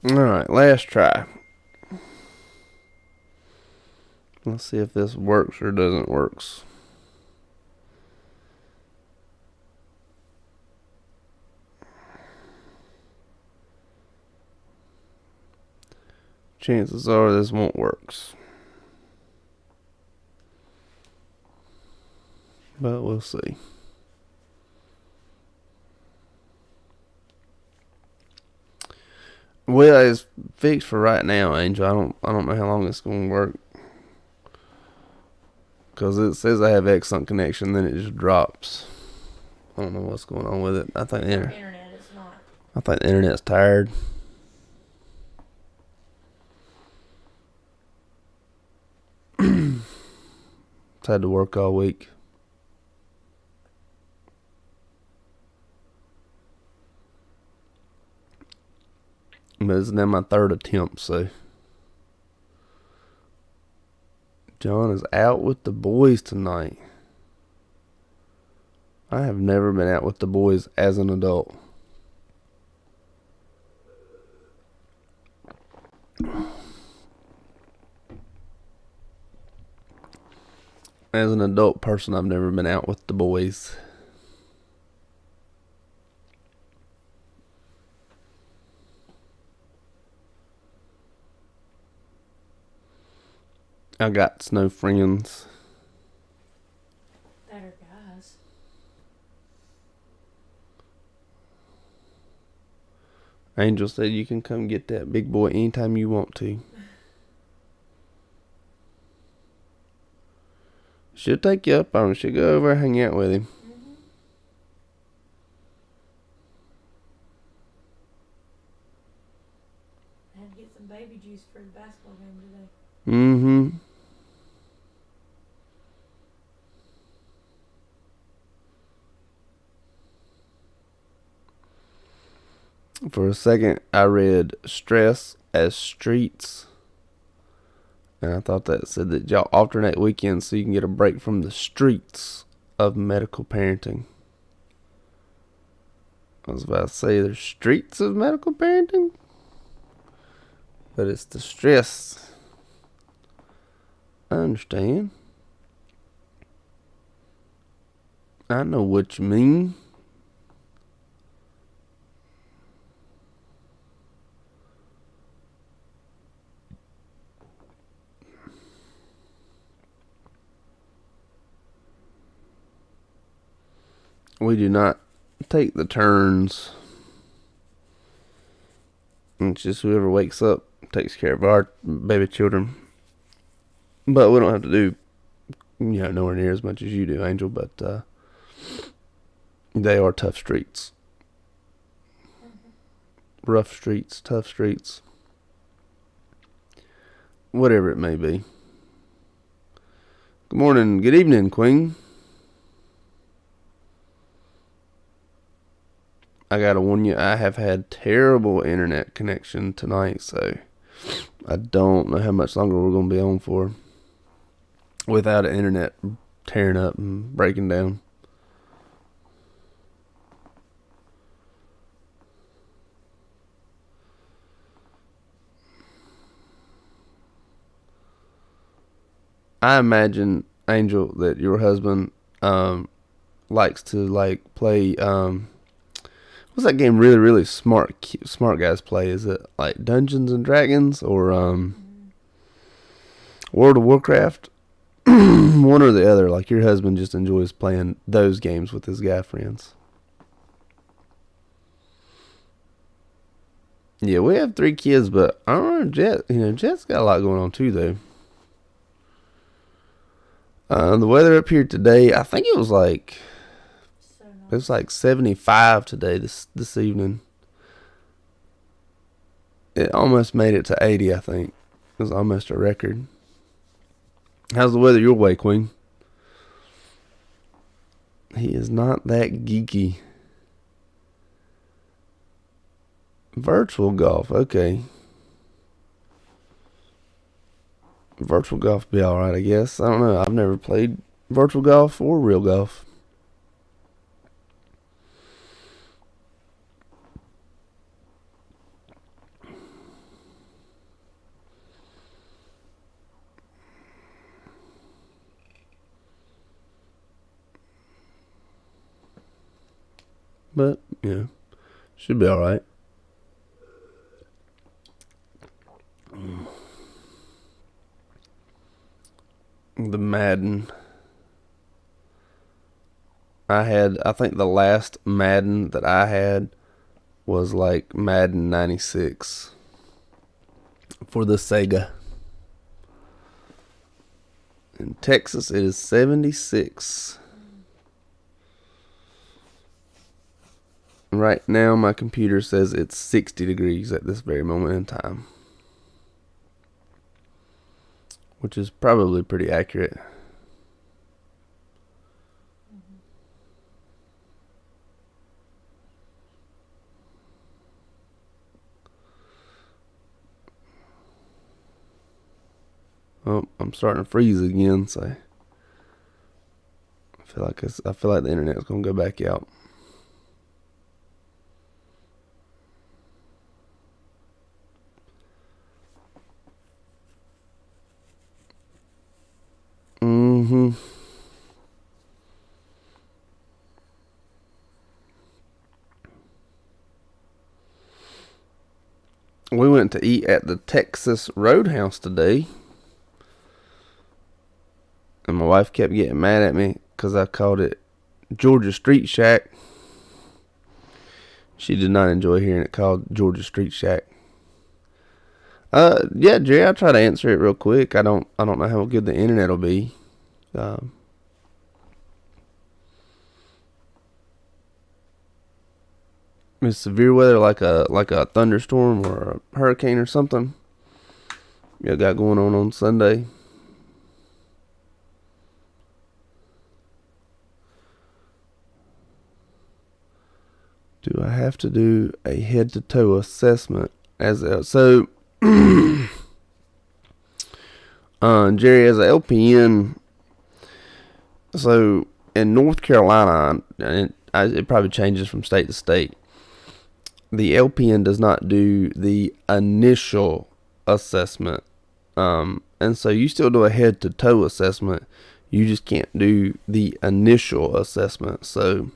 Alright, last try. Let's see if this works or doesn't works. Chances are this won't work. But we'll see. Well, it's fixed for right now, Angel. I don't know how long it's gonna work. Cause it says I have excellent connection, then it just drops. I don't know what's going on with it. I think the internet is not. I think the internet's tired. It's had to work all week. But it's now my third attempt, so. John is out with the boys tonight. I have never been out with the boys as an adult. As an adult person, I've never been out with the boys. I got no friends. Better guys. Angel said you can come get that big boy anytime you want to. She'll take you up on him. She'll go over and hang out with him. Mm-hmm. I had to get some baby juice for the basketball game today. Mm-hmm. For a second, I read stress as streets. And I thought that said that y'all alternate weekends so you can get a break from the streets of medical parenting. I was about to say there's streets of medical parenting, but it's the stress. I understand. I know what you mean. We do not take the turns. It's just whoever wakes up takes care of our baby children. But we don't have to do, nowhere near as much as you do, Angel. But they are tough streets. Mm-hmm. Rough streets, tough streets. Whatever it may be. Good morning, good evening, Queen. I gotta warn you, I have had terrible internet connection tonight, so I don't know how much longer we're gonna be on for without the internet tearing up and breaking down. I imagine, Angel, that your husband likes to play what's that game really smart guys play? Is it like Dungeons and Dragons or World of Warcraft? One or the other. Like your husband just enjoys playing those games with his guy friends. Yeah, we have 3 kids, but I don't know, Jet's got a lot going on too, though. The weather up here today, I think it was like 75 today this evening. It almost made it to 80, I think. It was almost a record. How's the weather your way, Queen? He is not that geeky. Virtual golf, okay. Virtual golf be alright, I guess. I don't know. I've never played virtual golf or real golf. but should be all right. The Madden. I think the last Madden that I had was like Madden 96 for the Sega. In Texas, it is 76. Right now, my computer says it's 60 degrees at this very moment in time, which is probably pretty accurate. Oh, I'm starting to freeze again, so I feel like the internet's gonna go back out. We went to eat at the Texas Roadhouse today, and my wife kept getting mad at me because I called it Georgia Street Shack. She did not enjoy hearing it called Georgia Street Shack. Yeah, Jerry, I'll try to answer it real quick. I don't know how good the internet will be. Is severe weather like a thunderstorm or a hurricane or something you got going on Sunday? Do I have to do a head to toe assessment so? Jerry, as a LPN, so in North Carolina, and it probably changes from state to state. The LPN does not do the initial assessment, and so you still do a head to toe assessment. You just can't do the initial assessment. So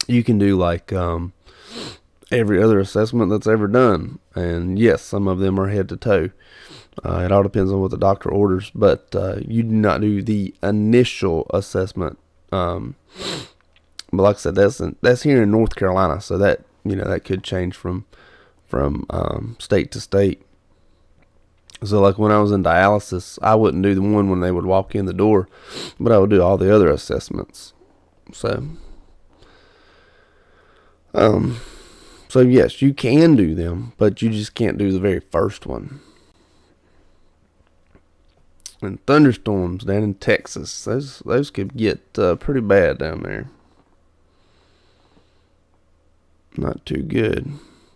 you can do like every other assessment that's ever done, and yes, some of them are head to toe. It all depends on what the doctor orders, but you do not do the initial assessment. But like I said, that's here in North Carolina, so that that could change from state to state. So like when I was in dialysis, I wouldn't do the one when they would walk in the door, but I would do all the other assessments. So yes, you can do them, but you just can't do the very first one. And thunderstorms down in Texas, those could get pretty bad down there. Not too good,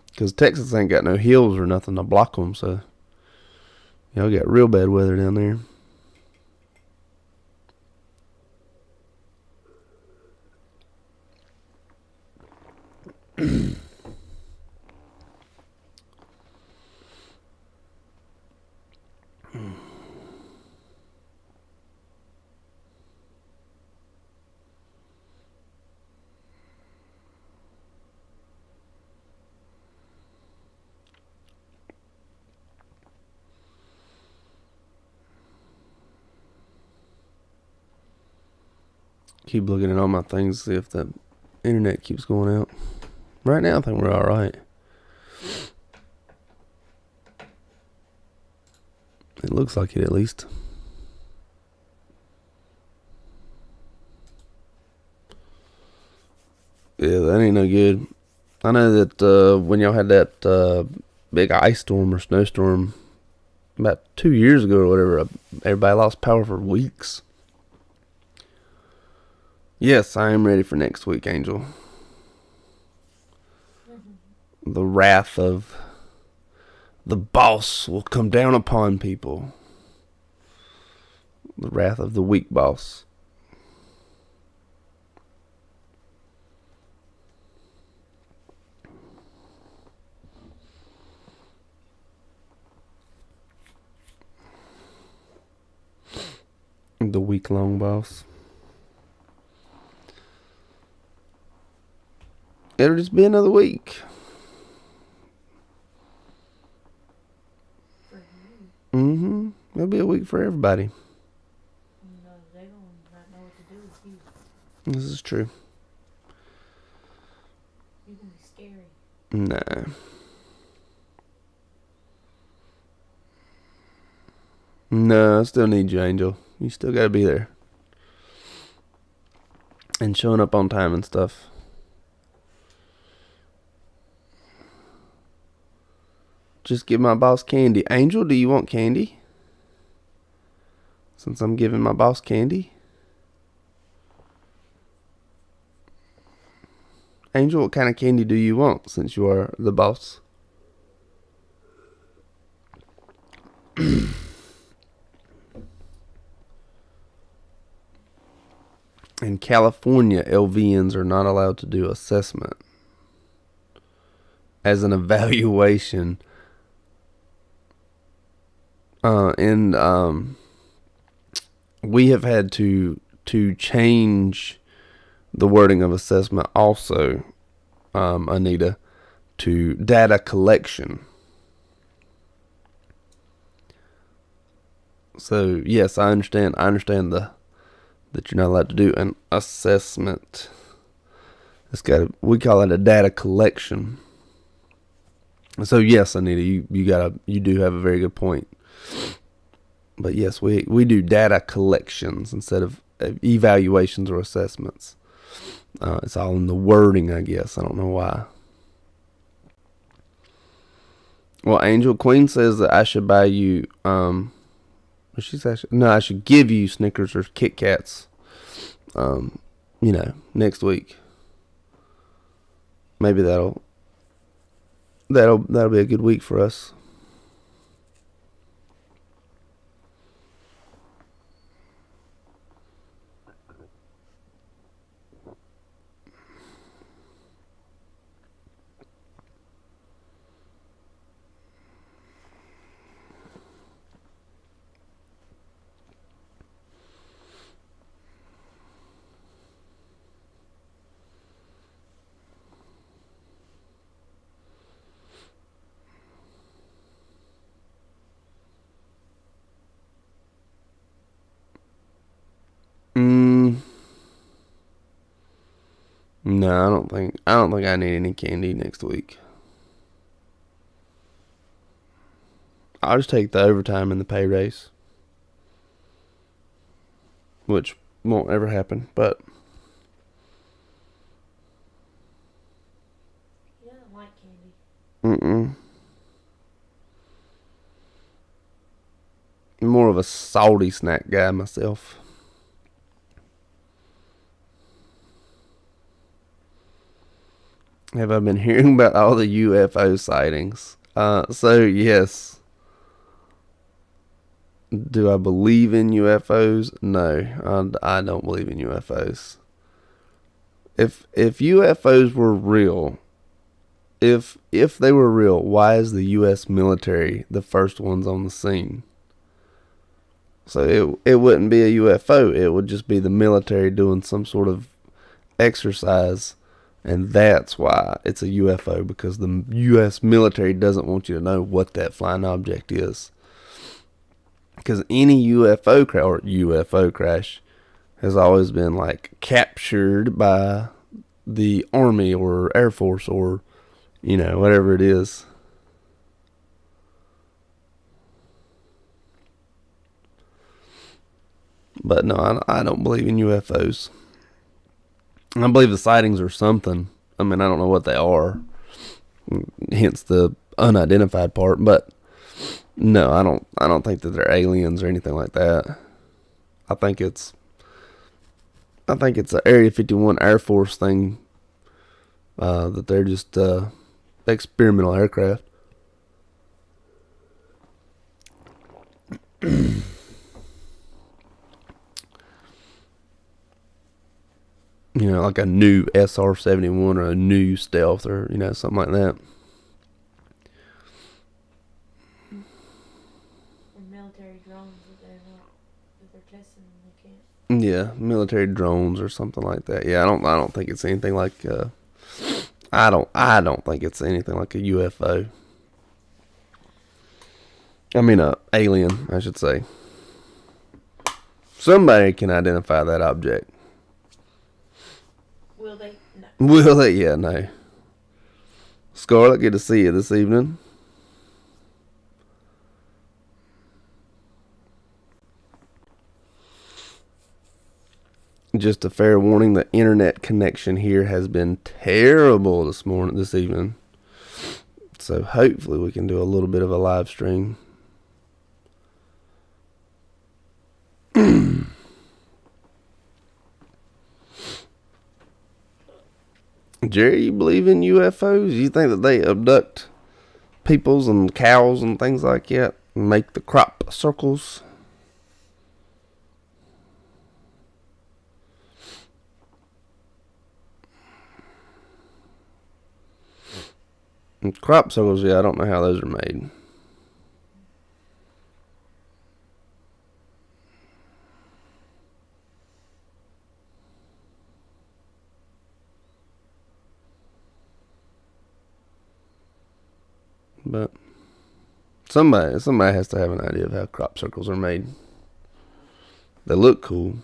because Texas ain't got no hills or nothing to block them, so y'all got real bad weather down there. Keep looking at all my things to see if the internet keeps going out. Right now, I think we're all right. It looks like it, at least. Yeah, that ain't no good. I know that when y'all had that big ice storm or snowstorm about 2 years ago or whatever, everybody lost power for weeks. Yes, I am ready for next week, Angel. The wrath of the boss will come down upon people. The wrath of the weak boss. The week-long boss. It'll just be another week. For you. Mm-hmm. It'll be a week for everybody. No, they gonna not know what to do with you. This is true. You gonna be scary. Nah. No, I still need you, Angel. You still gotta be there. And showing up on time and stuff. Just give my boss candy. Angel, do you want candy? Since I'm giving my boss candy. Angel, what kind of candy do you want since you are the boss? In California, LVNs are not allowed to do assessment as an evaluation. And we have had to change the wording of assessment also, Anita, to data collection. So yes, I understand that you're not allowed to do an assessment. We call it a data collection. So yes, Anita, you do have a very good point. But yes, we do data collections instead of evaluations or assessments. It's all in the wording, I guess. I don't know why. Well, Angel Queen says that I should buy you. I should give you Snickers or Kit Kats. Next week. Maybe that'll be a good week for us. No, I don't think I need any candy next week. I'll just take the overtime and the pay raise, which won't ever happen, but He doesn't like candy. I'm more of a salty snack guy myself. Have I been hearing about all the UFO sightings? So yes. Do I believe in UFOs? No, I don't believe in UFOs. If UFOs were real, if they were real, why is the U.S. military the first ones on the scene? So it wouldn't be a UFO. It would just be the military doing some sort of exercise, and that's why it's a UFO, because the U.S. military doesn't want you to know what that flying object is. Because any UFO crash has always been like captured by the Army or Air Force or, whatever it is. But no, I don't believe in UFOs. I believe the sightings are something. I mean, I don't know what they are. Hence the unidentified part. But no, I don't think that they're aliens or anything like that. I think it's an Area 51 Air Force thing. That they're just experimental aircraft. Like a new SR-71 or a new Stealth or, something like that. Or military drones that they're testing and they can't. Yeah, military drones or something like that. Yeah, I don't think it's anything like I don't think it's anything like a UFO. I mean, a alien, I should say. Somebody can identify that object. Will they? No. Will they? Yeah, no. Scarlett, good to see you this evening. Just a fair warning, the internet connection here has been terrible this evening. So hopefully we can do a little bit of a live stream. Jerry, you believe in UFOs? You think that they abduct peoples and cows and things like that and make the crop circles? And crop circles, yeah, I don't know how those are made. But somebody has to have an idea of how crop circles are made. They look cool.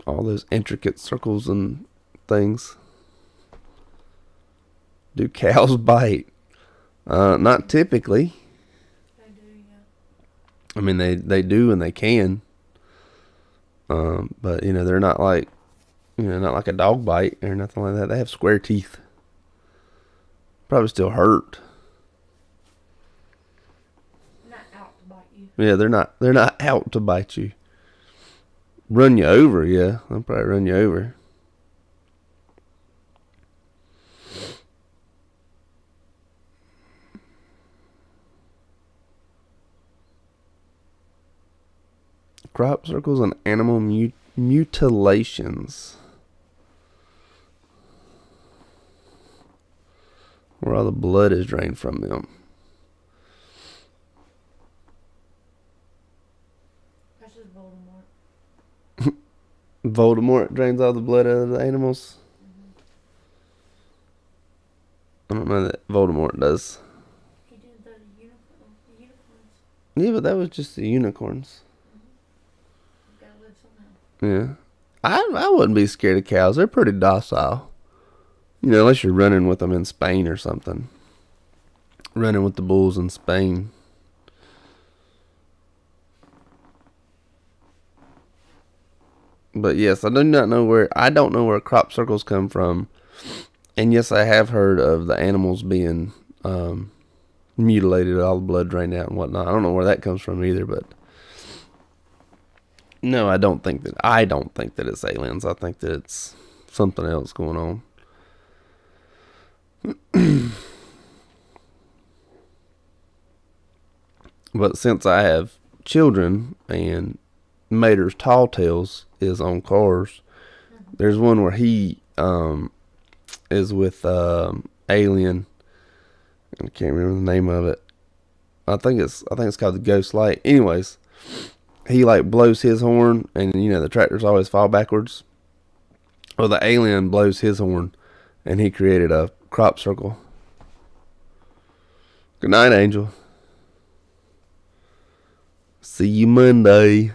All those intricate circles and things. Do cows bite? Not typically. They do, yeah. I mean, they do and they can. But they're not like, not like a dog bite or nothing like that. They have square teeth. Probably still hurt. Not out to bite you. Yeah, they're not out to bite you. Run you over, yeah. They'll probably run you over. Crop circles and animal mutilations. Where all the blood is drained from them. That's just Voldemort. Voldemort drains all the blood out of the animals. I don't know that Voldemort does. He did the unicorns. Yeah, but that was just the unicorns. You gotta live somehow. Yeah. I wouldn't be scared of cows. They're pretty docile. Unless you're running with them in Spain or something. Running with the bulls in Spain. But yes, I don't know where crop circles come from. And yes, I have heard of the animals being mutilated, all the blood drained out and whatnot. I don't know where that comes from either, but no, I don't think that it's aliens. I think that it's something else going on. But since I have children and Mater's Tall Tales is on cars, there's one where he is with alien. I can't remember the name of it. I think it's called the Ghost Light. Anyways, he blows his horn, and the tractors always fall backwards. Well, the alien blows his horn, and he created a crop circle. Good night, Angel. See you Monday.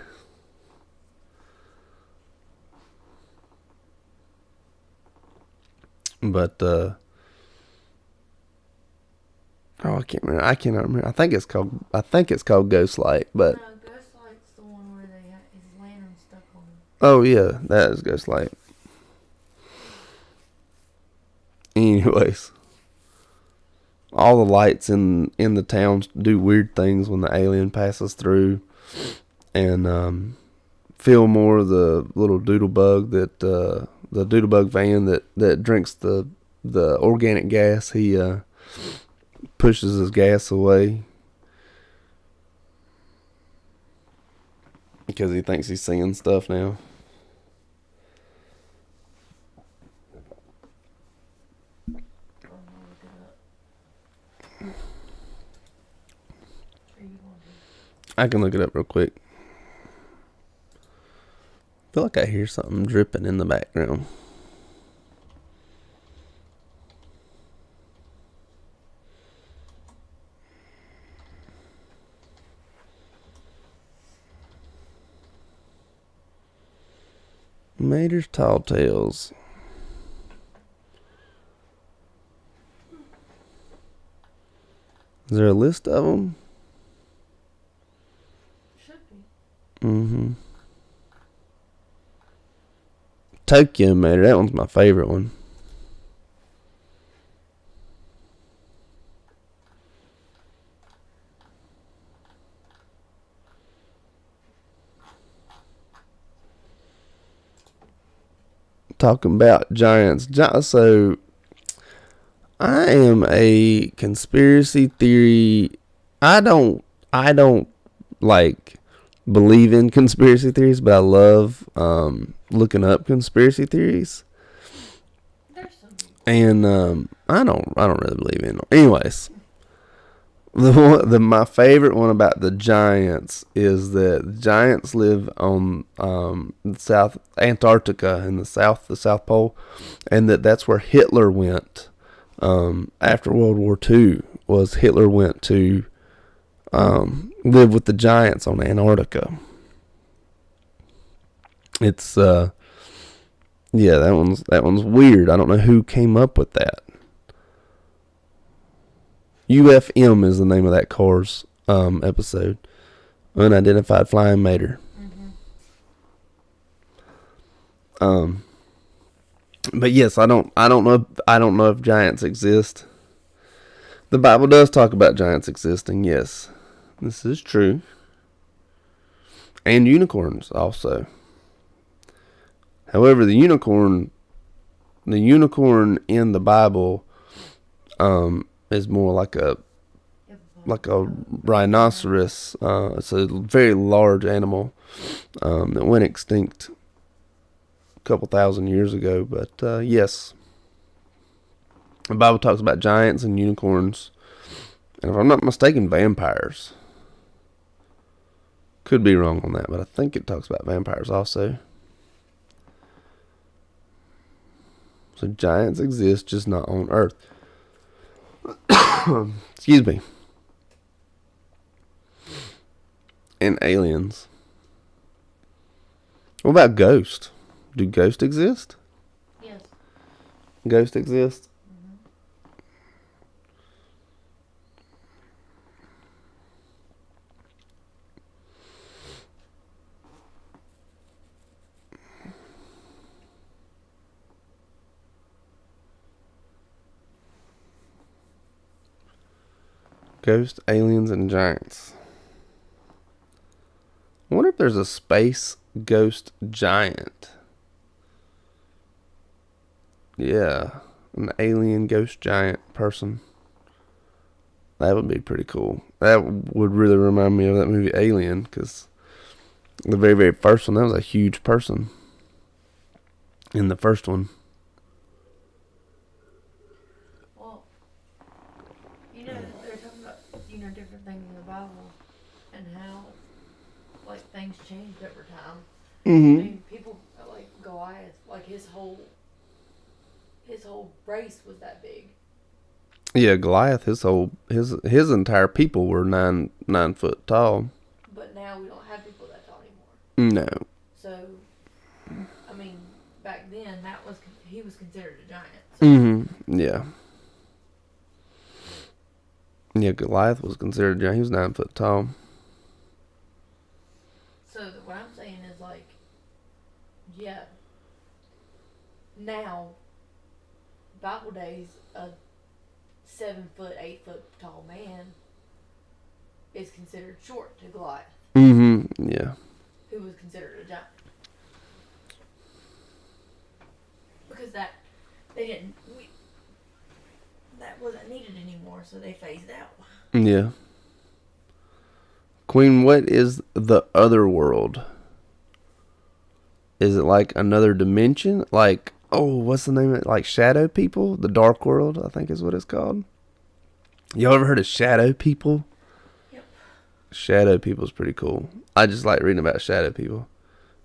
But I can't remember. I cannot remember. I think it's called Ghost Light. But No, Ghost Light's the one where they have his lantern stuck on him. Oh yeah, that is Ghost Light. Anyways, all the lights in the towns do weird things when the alien passes through, and Fillmore, the little doodlebug the doodlebug van that drinks the organic gas, he pushes his gas away because he thinks he's seeing stuff now. I can look it up real quick. I feel like I hear something dripping in the background. Mater's Tall Tales. Is there a list of them? Should be. Mm-hmm. Tokyo Mater, that one's my favorite one. Talking about giants. So, I am a conspiracy theory. I don't like believe in conspiracy theories, but I love looking up conspiracy theories. There's some people. And I don't really believe in them. Anyways, my favorite one about the giants is that the giants live on the South Antarctica in the South Pole, and that's where Hitler went after World War II. Hitler went to live with the giants on Antarctica. It's yeah, that one's weird. I don't know who came up with that. UFM is the name of that Cars episode. Unidentified Flying Mater. Mm-hmm. But yes, I don't know if giants exist. The Bible does talk about giants existing. Yes, this is true. And unicorns also. However, the unicorn in the Bible is more like a rhinoceros. It's a very large animal that went extinct a couple thousand years ago. But yes, the Bible talks about giants and unicorns, and if I'm not mistaken, vampires. Could be wrong on that, but I think it talks about vampires also. So giants exist, just not on Earth. Excuse me. And aliens. What about ghosts? Do ghosts exist? Yes. Ghosts exist? Mm-hmm. Ghosts, aliens, and giants. I wonder if there's a space ghost giant. Yeah, an alien ghost giant person. That would be pretty cool. That would really remind me of that movie Alien, because the very, very first one, that was a huge person in the first one. Well, they're talking about, different things in the Bible and how, things changed over time. I mean, people, like Goliath, his whole race was that big. Yeah, Goliath, his entire people were 9 foot tall. But now we don't have people that tall anymore. No. So, I mean, back then he was considered a giant. So. Yeah. Yeah, Goliath was considered a giant. He was 9 foot tall. So what I'm saying is yeah. Now, Bible days, a 7 foot, 8 foot tall man is considered short to Goliath. Yeah. Who was considered a giant. Because that wasn't needed anymore, so they phased out. Yeah. Queen, what is the other world? Is it like another dimension? What's the name of it? Like shadow people? The dark world, I think is what it's called. Y'all ever heard of shadow people? Yep. Shadow people's pretty cool. I just like reading about shadow people.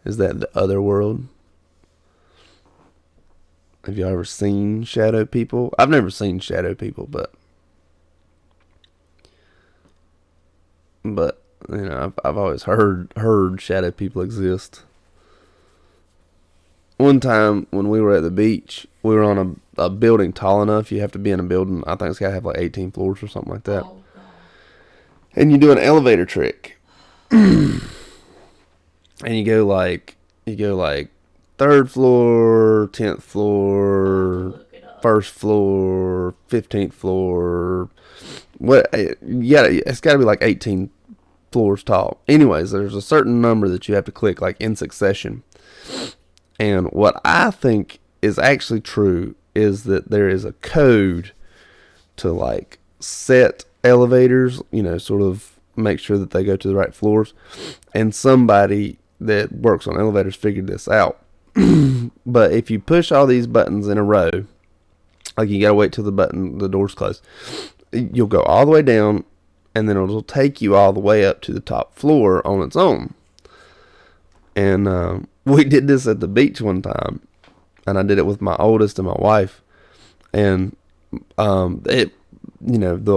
Is that the other world? Have y'all ever seen shadow people? I've never seen shadow people, but I've always heard shadow people exist. one time when we were at the beach, we were on a building tall enough. You have to be in a building. I think it's got to have like 18 floors or something like that. Oh god. And you do an elevator trick. And you go like third floor, 10th floor, Look it up. first floor, 15th floor. What? It's got to be like 18 floors tall. Anyways, there's a certain number that you have to click like in succession. And what I think is actually true is that there is a code to like set elevators, sort of make sure that they go to the right floors. And somebody that works on elevators figured this out. But if you push all these buttons in a row, like you gotta wait till the door's closed, you'll go all the way down, and then it'll take you all the way up to the top floor on its own. And we did this at the beach one time, and I did it with my oldest and my wife, and the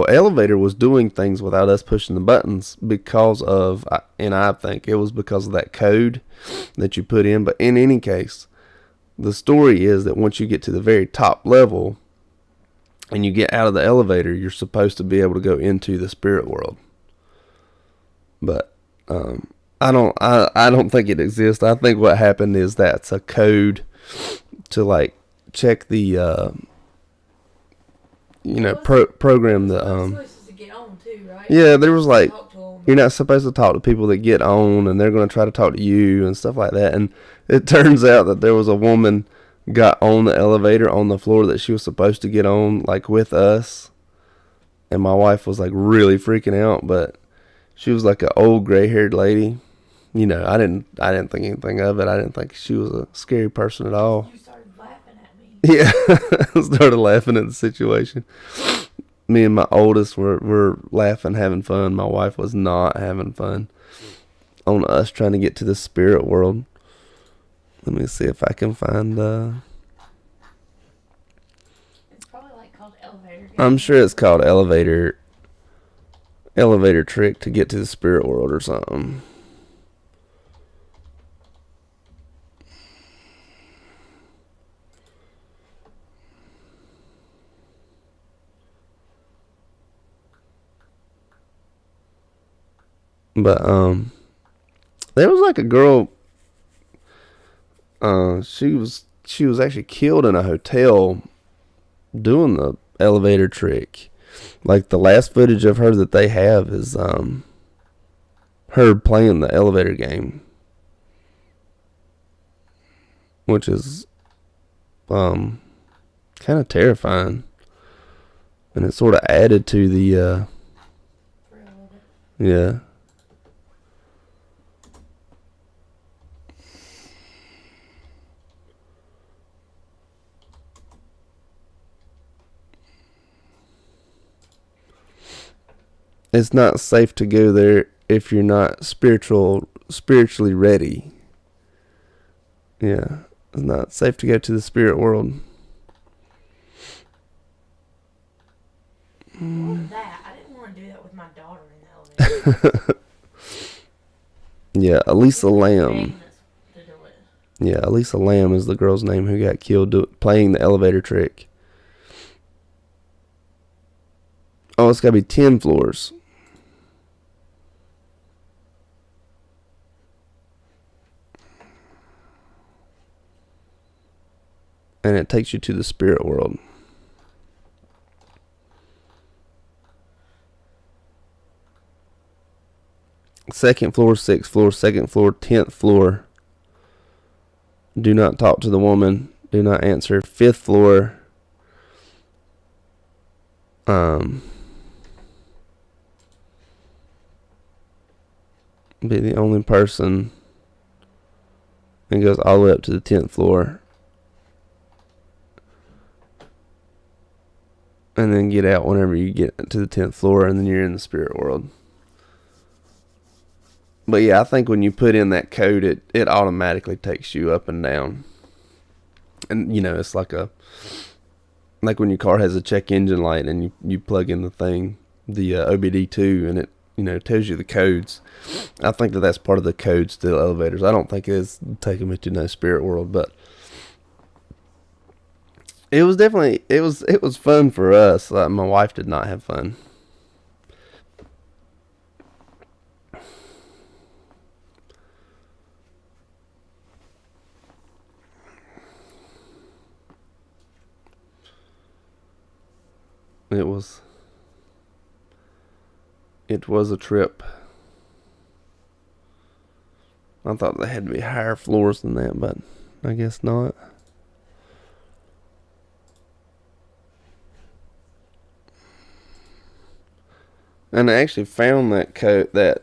elevator was doing things without us pushing the buttons because of, and I think it was because of that code that you put in. But in any case, the story is that once you get to the very top level and you get out of the elevator, you're supposed to be able to go into the spirit world. But I don't think it exists. I think what happened is that's a code to like check the program the Supposed to get on too, right? Yeah, there was like, Talk to 'em. you're not supposed to talk to people that get on, and they're going to try to talk to you and stuff like that. And it turns out that there was a woman got on the elevator on the floor that she was supposed to get on, like with us. And my wife was like really freaking out, but she was like an old gray-haired lady. I didn't think anything of it. I didn't think she was a scary person at all. You started laughing at me. Yeah, I started laughing at the situation. Me and my oldest were laughing, having fun. My wife was not having fun on us trying to get to the spirit world. Let me see if I can find. It's probably like called elevator. I'm sure it's called elevator trick to get to the spirit world or something. But there was like a girl. She was actually killed in a hotel doing the elevator trick. Like the last footage of her that they have is her playing the elevator game, which is kind of terrifying, and it sort of added to the yeah. It's not safe to go there if you're not spiritually ready. Yeah, it's not safe to go to the spirit world. What was that? I didn't want to do that with my daughter in the elevator. Yeah, Elisa Lamb. Begging us to do it. Yeah, Elisa Lamb is the girl's name who got killed playing the elevator trick. Oh, it's got to be 10 floors. And it takes you to the spirit world. Second floor, 6th floor, second floor, 10th floor. Do not talk to the woman. Do not answer. 5th floor. Be the only person. And goes all the way up to the 10th floor. And then get out whenever you get to the 10th floor, and then you're in the spirit world. But yeah, I think when you put in that code, it automatically takes you up and down. And it's like when your car has a check engine light and you plug in the thing, the OBD2, and it tells you the codes. I think that's part of the codes to the elevators. I don't think it's taking me to no spirit world, but It was definitely it was fun for us. My wife did not have fun. It was it was a trip. I thought they had to be higher floors than that, but I guess not. And I actually found that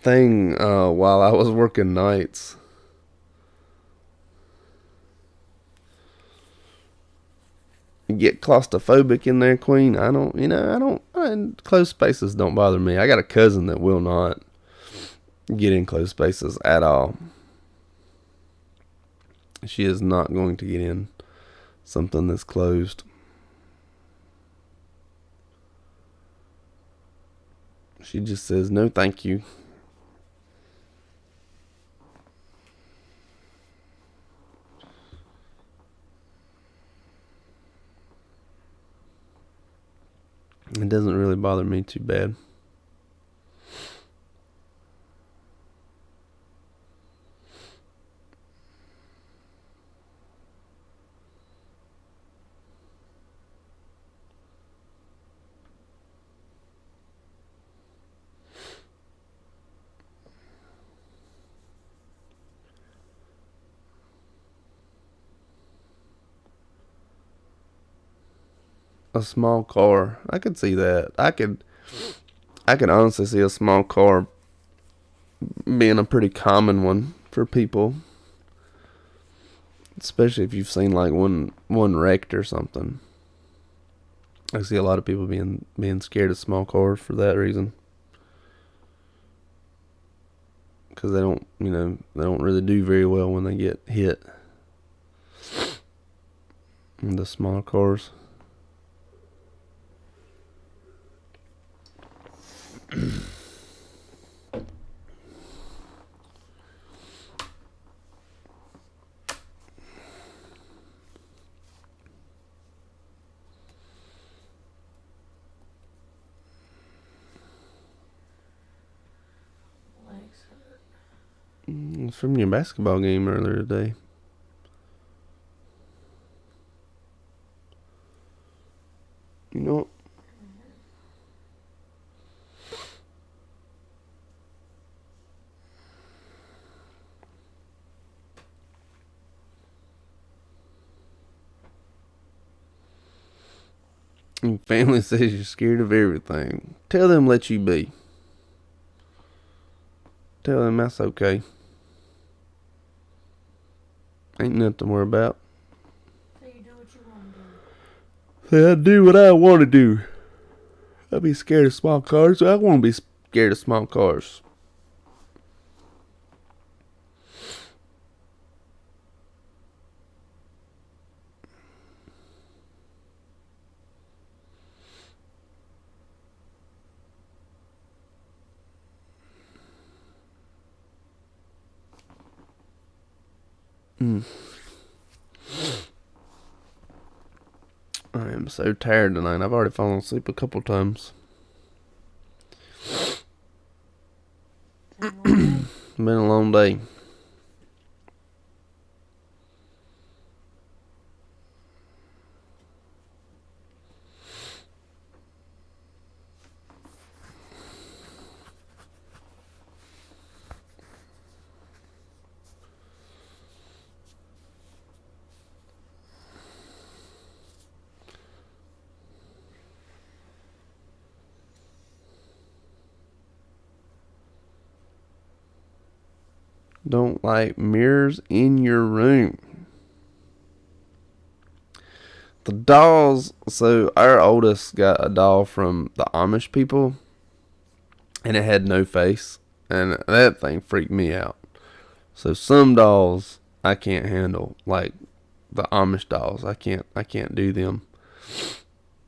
thing while I was working nights. You get claustrophobic in there, Queen. Close spaces don't bother me. I got a cousin that will not get in close spaces at all. She is not going to get in something that's closed. She just says, no, thank you. It doesn't really bother me too bad. A small car. I could see that. I could honestly see a small car being a pretty common one for people, especially if you've seen like one wrecked or something. I see a lot of people being scared of small cars for that reason, because they don't really do very well when they get hit in the small cars. It's from your basketball game earlier today. You know, your family says you're scared of everything. Tell them let you be. Tell them that's okay. Ain't nothing to worry about. So you do what you want to do. Say I do what I want to do. I'll be scared of small cars. I want to be scared of small cars. I am so tired tonight. I've already fallen asleep a couple times. Been a long day. Don't like mirrors in your room. The dolls. So our oldest got a doll from the Amish people, and it had no face, and that thing freaked me out. So some dolls I can't handle, like the Amish dolls. I can't do them.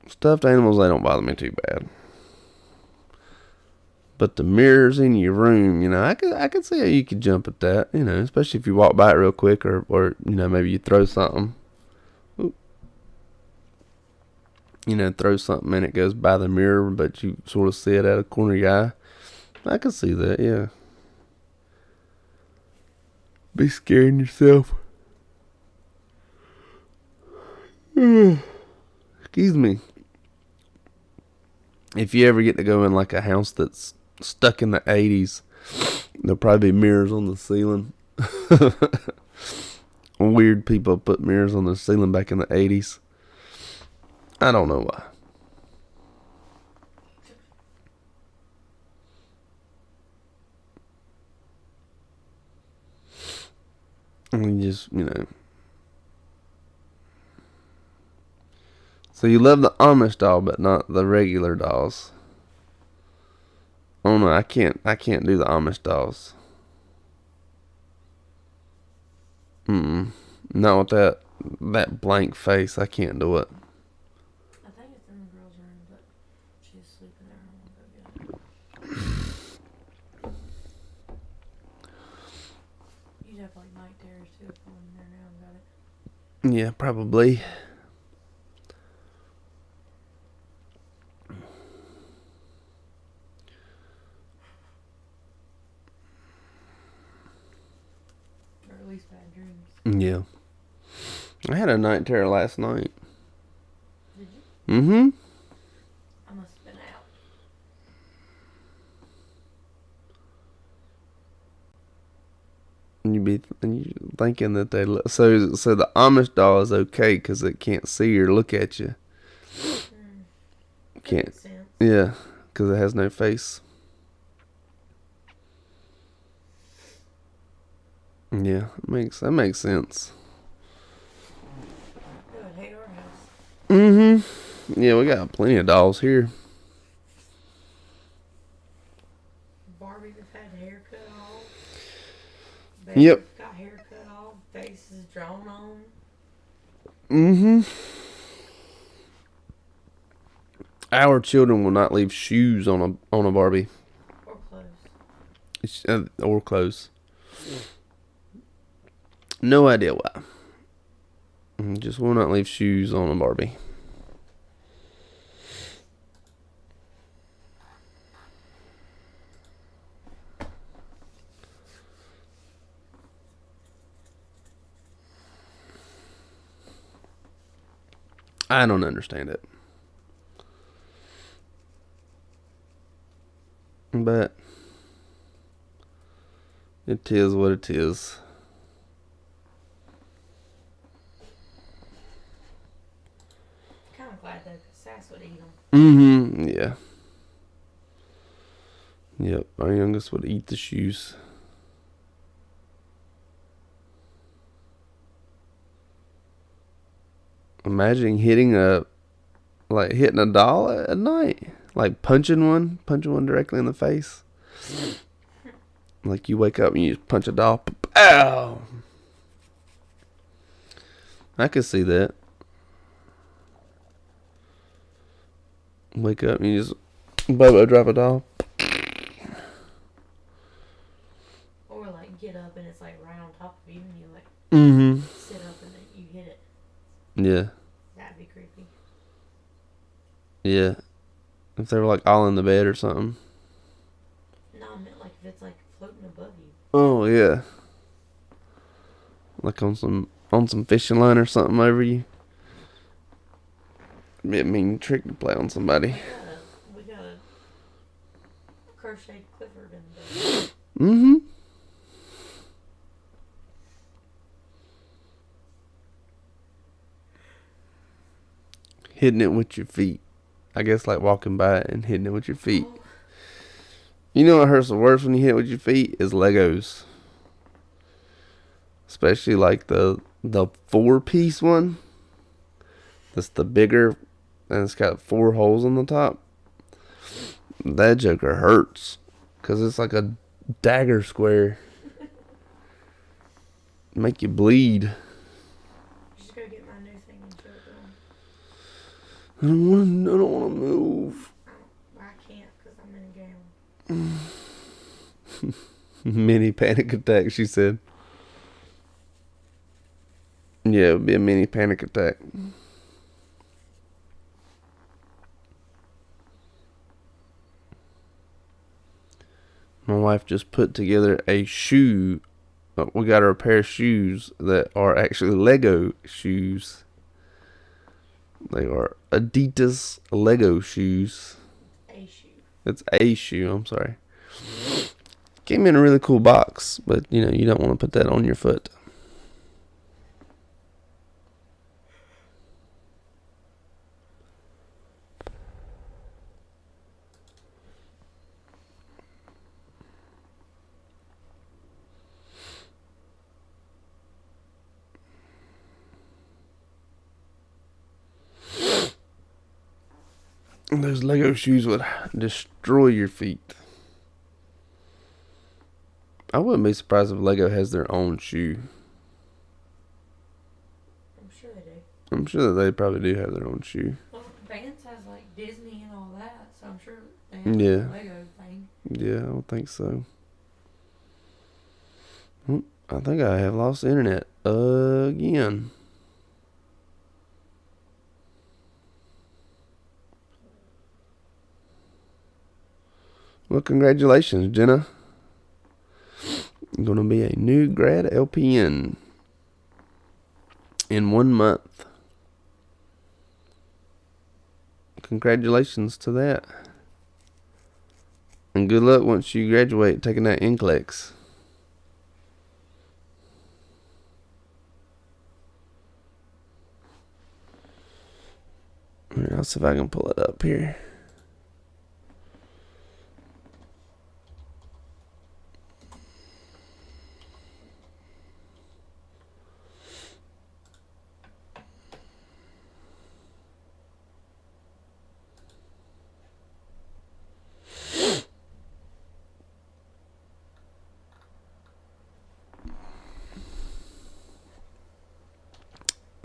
Stuffed animals, they don't bother me too bad. But the mirrors in your room, I could see how you could jump at that, especially if you walk by it real quick, or maybe you throw something. Ooh, throw something and it goes by the mirror, but you sort of see it out of the corner of your eye. I can see that, yeah. Be scaring yourself. Excuse me. If you ever get to go in like a house that's stuck in the 80s, there'll probably be mirrors on the ceiling. Weird people put mirrors on the ceiling back in the 80s. I don't know why. I mean, just, So you love the Amish doll, but not the regular dolls. Oh no, I can't do the Amish dolls. Not with that blank face. I can't do it. I think it's in the girl's room, but she's sleeping there. I won't go get her. You'd have like night terrors too if I'm in there now and got it. Yeah, probably. Or at least bad dreams. Yeah. I had a night terror last night. Did you? Mm-hmm. I must have been out. And you thinking that so the Amish doll is okay because it can't see or look at you. That makes sense. Yeah, because it has no face. Yeah, that makes sense. They would hate our house. Mm-hmm. Yeah, we got plenty of dolls here. Barbie just had hair cut off. Yep. Got hair cut off. Faces drawn on. Mm-hmm. Our children will not leave shoes on a Barbie. Or clothes. Or clothes. No idea why. Just will not leave shoes on a Barbie. I don't understand it. But it is what it is. Kind of glad though, because Sass would eat them. Mm-hmm. Yeah. Yep. Our youngest would eat the shoes. Imagine hitting a doll at night, like punching one directly in the face. Like you wake up and you just punch a doll. Ow! I could see that. Wake up and you just Bobo drop a doll. Or like get up and it's like right on top of you and you like sit up and then you hit it. Yeah. That'd be creepy. Yeah. If they were like all in the bed or something. No, I meant like if it's like floating above you. Oh yeah. Like on some fishing line or something over you. Be a mean trick to play on somebody. We got a crocheted Clifford in there. Mm-hmm. Hitting it with your feet. I guess like walking by it and hitting it with your feet. Oh. You know what hurts the worst when you hit it with your feet is Legos. Especially like the 4-piece one. That's the bigger, and it's got 4 holes on the top. That joker hurts. Because it's like a dagger square. Make you bleed. Just go get my new thing and show it to them. I don't want to move. I can't because I'm in a gown. Mini panic attack, she said. Yeah, it would be a mini panic attack. My wife just put together a shoe. We got her a pair of shoes that are actually Lego shoes. They are Adidas Lego shoes. A shoe. It's a shoe, I'm sorry. Came in a really cool box, but you don't want to put that on your foot. Those Lego shoes would destroy your feet. I wouldn't be surprised if Lego has their own shoe. I'm sure they do. I'm sure that they probably do have their own shoe. Well, Vans has like Disney and all that, so I'm sure they have Yeah. a Lego thing. Yeah, I would think so. I think I have lost the internet again. Well, congratulations, Jenna. You're going to be a new grad LPN in 1 month. Congratulations to that. And good luck once you graduate taking that NCLEX. I'll see if I can pull it up here.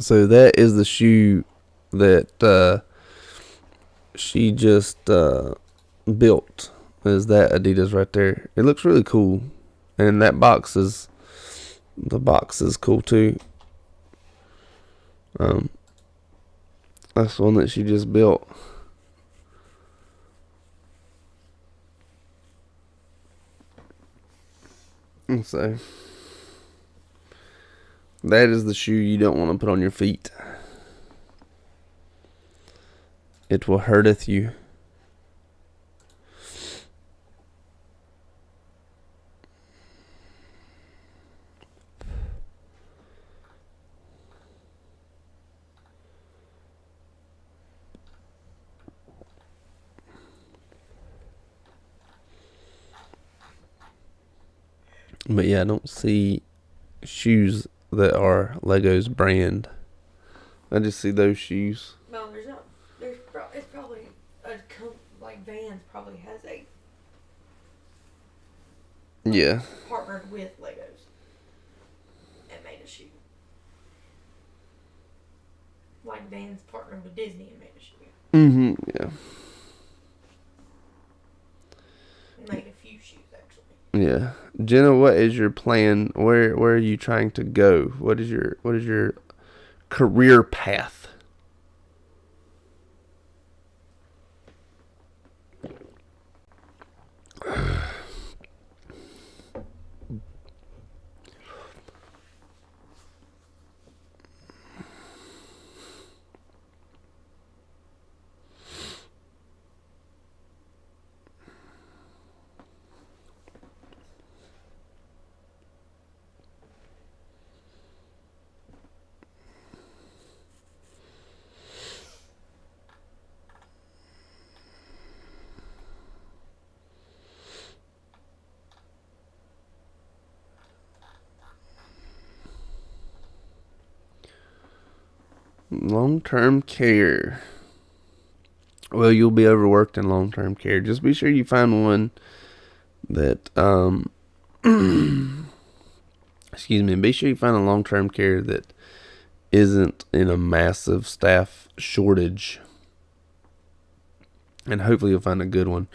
So that is the shoe that she just built. Is that Adidas right there? It looks really cool, and the box is cool too. That's the one that she just built. And so that is the shoe you don't want to put on your feet. It will hurteth you. But yeah, I don't see shoes that are Lego's brand. I just see those shoes. No, there's not. It's probably like Vans probably has a Yeah. partnered with Legos and made a shoe. Like Vans partnered with Disney and made a shoe. Yeah. Made a few shoes actually. Yeah. Jenna, what is your plan? Where are you trying to go? What is your career path? Long-term care. Well, you'll be overworked in long-term care. Just be sure you find one that, excuse me, be sure you find a long-term care that isn't in a massive staff shortage. And hopefully you'll find a good one.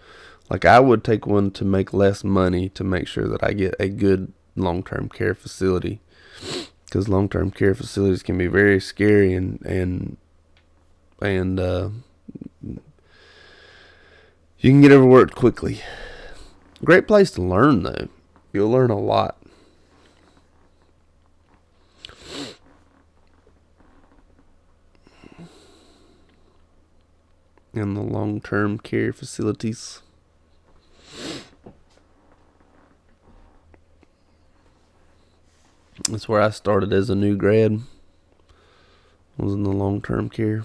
Like, I would take one to make less money to make sure that I get a good long-term care facility. Because long-term care facilities can be very scary and you can get overworked quickly. Great place to learn though. You'll learn a lot. In the long-term care facilities. That's where I started as a new grad. Was in the long-term care.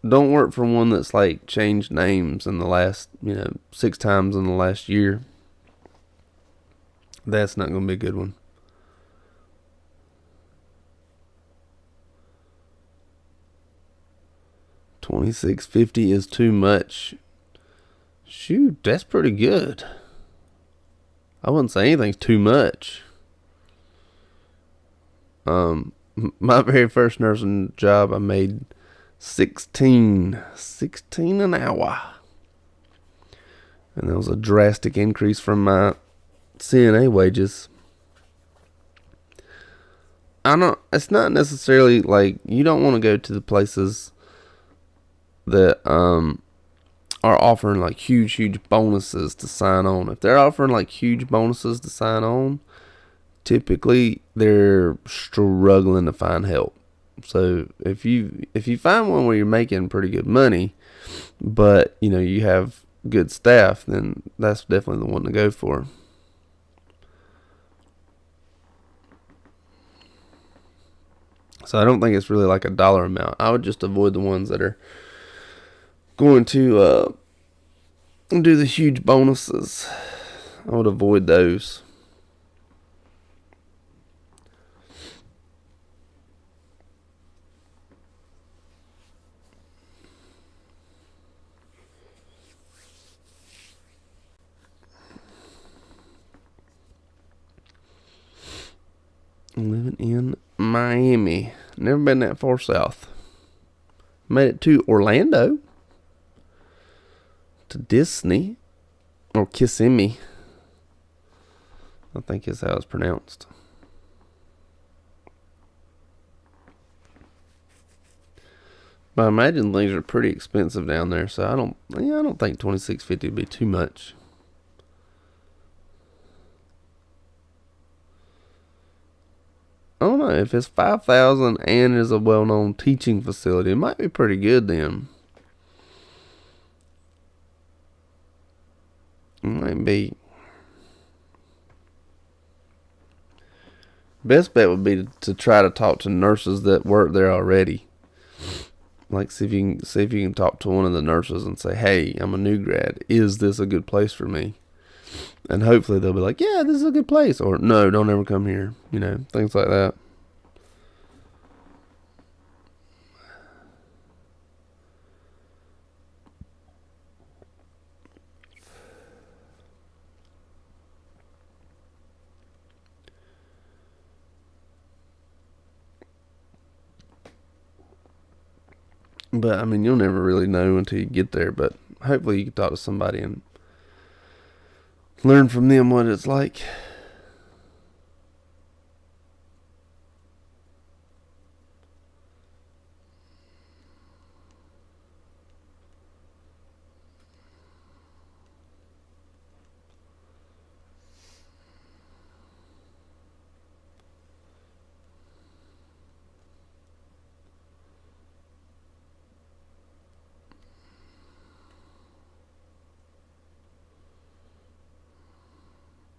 Don't work for one that's like changed names in the last, 6 times in the last year. That's not going to be a good one. $26.50 is too much. Shoot, that's pretty good. I wouldn't say anything's too much. My very first nursing job, I made 16 an hour, and that was a drastic increase from my CNA wages. It's not necessarily like you don't want to go to the places that are offering like huge bonuses to sign on. If they're offering like huge bonuses to sign on, typically they're struggling to find help. So if you find one where you're making pretty good money, but you have good staff, then that's definitely the one to go for. So I don't think it's really like a dollar amount. I would just avoid the ones that are going to do the huge bonuses. I would avoid those. Living in Miami. Never been that far south. Made it to Orlando. To Disney. Or Kissimmee, I think is how it's pronounced. But I imagine things are pretty expensive down there, so I don't think $26.50 would be too much. I don't know if it's 5,000 and is a well-known teaching facility. It might be pretty good then. It might be. Best bet would be to try to talk to nurses that work there already. Like see if you can talk to one of the nurses and say, "Hey, I'm a new grad. Is this a good place for me?" And hopefully they'll be like, "Yeah, this is a good place," or "No, don't ever come here." Things like that. But you'll never really know until you get there. But hopefully you can talk to somebody and learn from them what it's like.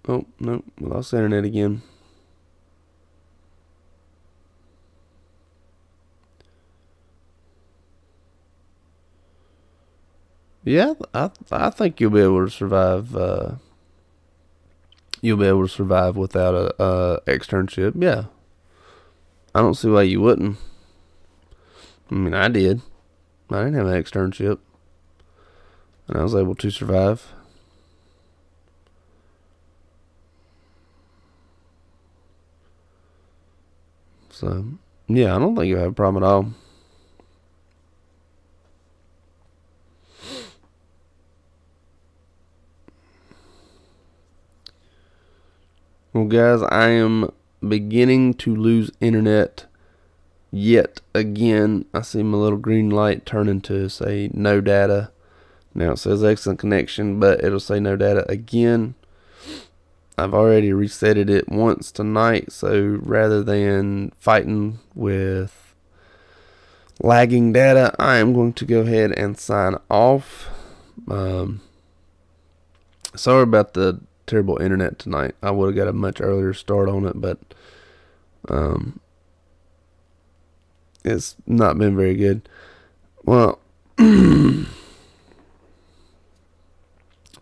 Oh, no, we lost the internet again. Yeah, I think you'll be able to survive. You'll be able to survive without a externship. Yeah, I don't see why you wouldn't. I did. I didn't have an externship, and I was able to survive. So, yeah, I don't think you have a problem at all. Well, guys, I am beginning to lose internet yet again. I see my little green light turn into say no data. Now it says excellent connection, but it'll say no data again. I've already reset it once tonight, so rather than fighting with lagging data, I am going to go ahead and sign off. Sorry about the terrible internet tonight. I would have got a much earlier start on it, but it's not been very good. Well,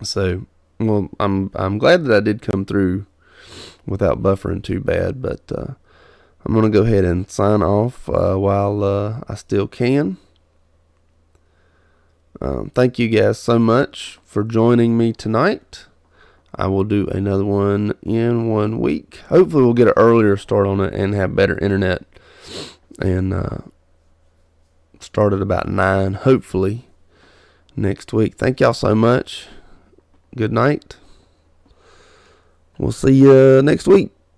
so I'm glad that I did come through without buffering too bad, but I'm gonna go ahead and sign off while I still can. Thank you guys so much for joining me tonight. I will do another one in 1 week. Hopefully we'll get an earlier start on it and have better internet, and start at about 9 hopefully next week. Thank y'all so much. Good night. We'll see you next week.